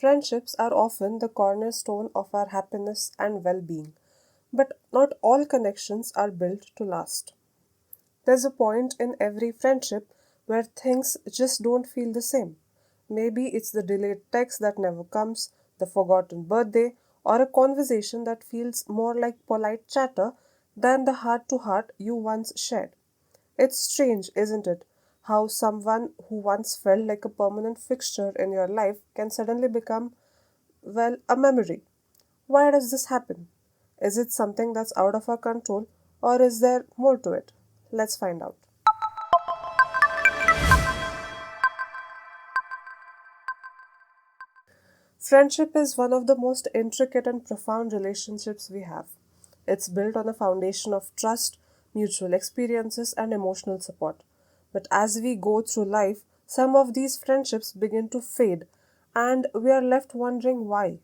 Friendships are often the cornerstone of our happiness and well being, but not all connections are built to last. There's a point in every friendship where things just don't feel the same. Maybe it's the delayed text that never comes, the forgotten birthday, or a conversation that feels more like polite chatter than the heart to heart you once shared. It's strange, isn't it? How someone who once felt like a permanent fixture in your life can suddenly become, well, a memory. Why does this happen? Is it something that's out of our control, or is there more to it? Let's find out. Friendship is one of the most intricate and profound relationships we have. It's built on a foundation of trust, mutual experiences, and emotional support. But as we go through life, some of these friendships begin to fade, and we are left wondering why.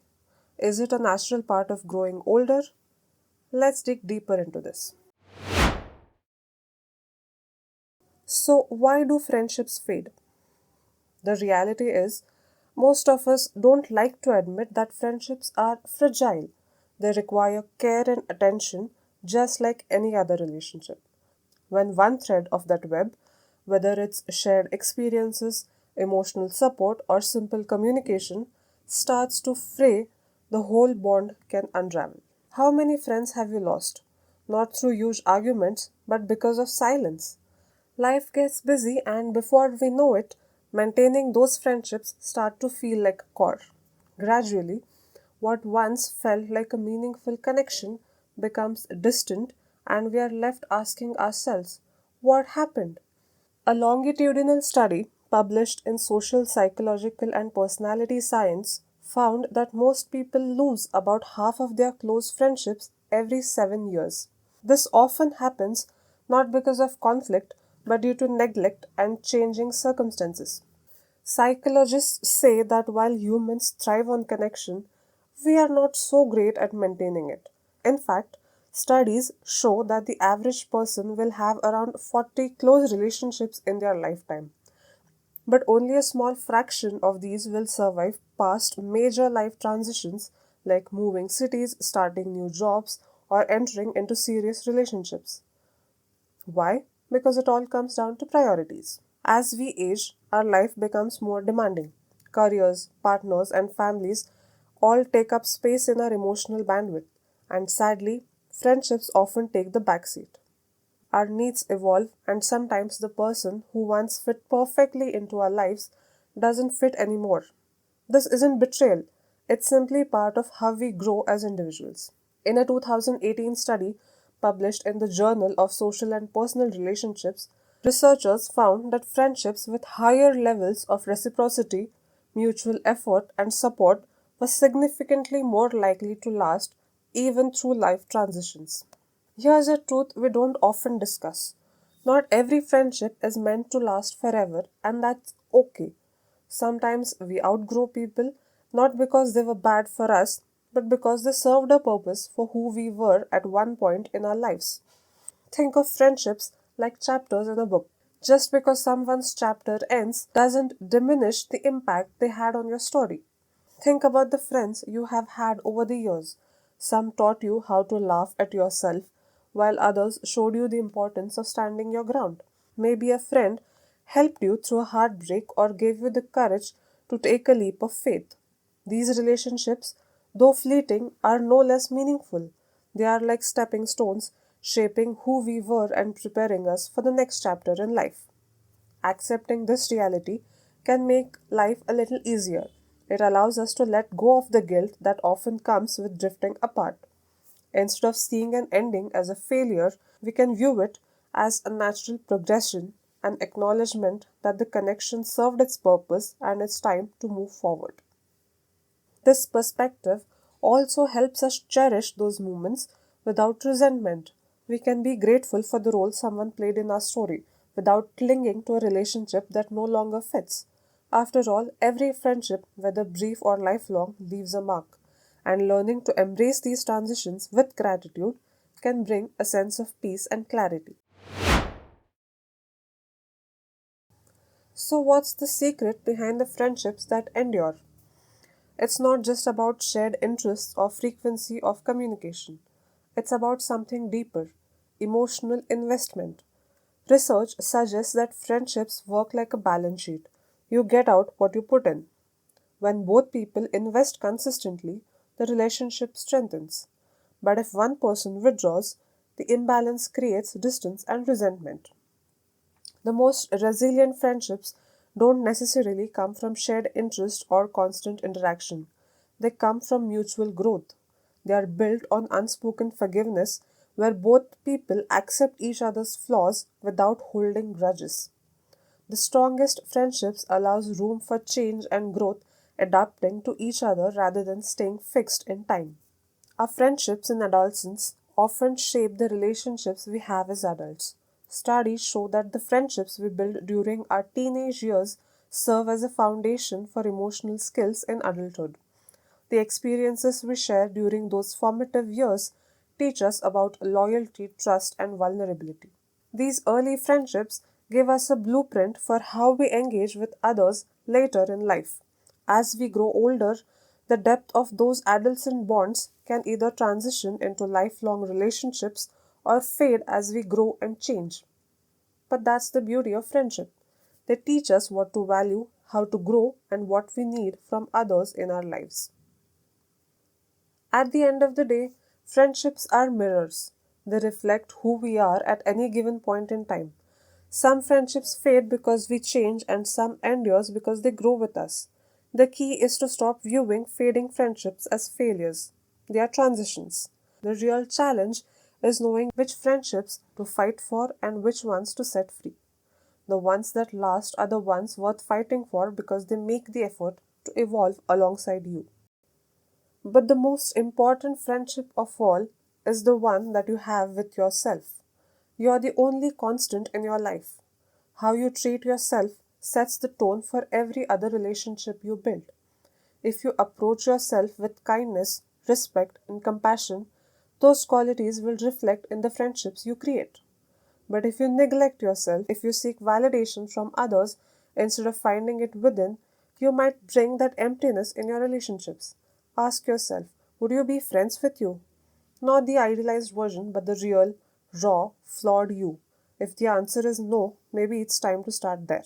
Is it a natural part of growing older? Let's dig deeper into this. So, why do friendships fade? The reality is, most of us don't like to admit that friendships are fragile. They require care and attention just like any other relationship. When one thread of that web, whether it's shared experiences, emotional support, or simple communication, starts to fray, the whole bond can unravel. How many friends have you lost? Not through huge arguments, but because of silence. Life gets busy, and before we know it, maintaining those friendships start to feel like a chore. Gradually, what once felt like a meaningful connection becomes distant, and we are left asking ourselves, what happened? A longitudinal study published in Social Psychological and Personality Science found that most people lose about half of their close friendships every 7 years. This often happens not because of conflict but due to neglect and changing circumstances. Psychologists say that while humans thrive on connection, we are not so great at maintaining it. In fact, studies show that the average person will have around 40 close relationships in their lifetime, but only a small fraction of these will survive past major life transitions like moving cities, starting new jobs, or entering into serious relationships. Why? Because it all comes down to priorities. As we age, our life becomes more demanding. Careers, partners, and families all take up space in our emotional bandwidth, and sadly, friendships often take the backseat. Our needs evolve, and sometimes the person who once fit perfectly into our lives doesn't fit anymore. This isn't betrayal, it's simply part of how we grow as individuals. In a 2018 study published in the Journal of Social and Personal Relationships, researchers found that friendships with higher levels of reciprocity, mutual effort, and support were significantly more likely to last even through life transitions. Here's a truth we don't often discuss. Not every friendship is meant to last forever, and that's okay. Sometimes we outgrow people not because they were bad for us, but because they served a purpose for who we were at one point in our lives. Think of friendships like chapters in a book. Just because someone's chapter ends doesn't diminish the impact they had on your story. Think about the friends you have had over the years. Some taught you how to laugh at yourself, while others showed you the importance of standing your ground. Maybe a friend helped you through a heartbreak or gave you the courage to take a leap of faith. These relationships, though fleeting, are no less meaningful. They are like stepping stones, shaping who we were and preparing us for the next chapter in life. Accepting this reality can make life a little easier. It allows us to let go of the guilt that often comes with drifting apart. Instead of seeing an ending as a failure, we can view it as a natural progression, an acknowledgement that the connection served its purpose and it's time to move forward. This perspective also helps us cherish those moments without resentment. We can be grateful for the role someone played in our story without clinging to a relationship that no longer fits. After all, every friendship, whether brief or lifelong, leaves a mark, and learning to embrace these transitions with gratitude can bring a sense of peace and clarity. So, what's the secret behind the friendships that endure? It's not just about shared interests or frequency of communication. It's about something deeper, emotional investment. Research suggests that friendships work like a balance sheet. You get out what you put in. When both people invest consistently, the relationship strengthens. But if one person withdraws, the imbalance creates distance and resentment. The most resilient friendships don't necessarily come from shared interest or constant interaction. They come from mutual growth. They are built on unspoken forgiveness, where both people accept each other's flaws without holding grudges. The strongest friendships allows room for change and growth, adapting to each other rather than staying fixed in time. Our friendships in adolescence often shape the relationships we have as adults. Studies show that the friendships we build during our teenage years serve as a foundation for emotional skills in adulthood. The experiences we share during those formative years teach us about loyalty, trust, and vulnerability. These early friendships give us a blueprint for how we engage with others later in life. As we grow older, the depth of those adolescent bonds can either transition into lifelong relationships or fade as we grow and change. But that's the beauty of friendship. They teach us what to value, how to grow, and what we need from others in our lives. At the end of the day, friendships are mirrors. They reflect who we are at any given point in time. Some friendships fade because we change and some endures because they grow with us. The key is to stop viewing fading friendships as failures. They are transitions. The real challenge is knowing which friendships to fight for and which ones to set free. The ones that last are the ones worth fighting for because they make the effort to evolve alongside you. But the most important friendship of all is the one that you have with yourself. You are the only constant in your life. How you treat yourself sets the tone for every other relationship you build. If you approach yourself with kindness, respect, and compassion, those qualities will reflect in the friendships you create. But if you neglect yourself, if you seek validation from others instead of finding it within, you might bring that emptiness in your relationships. Ask yourself, would you be friends with you? Not the idealized version, but the real, raw, flawed you. If the answer is no, maybe it's time to start there.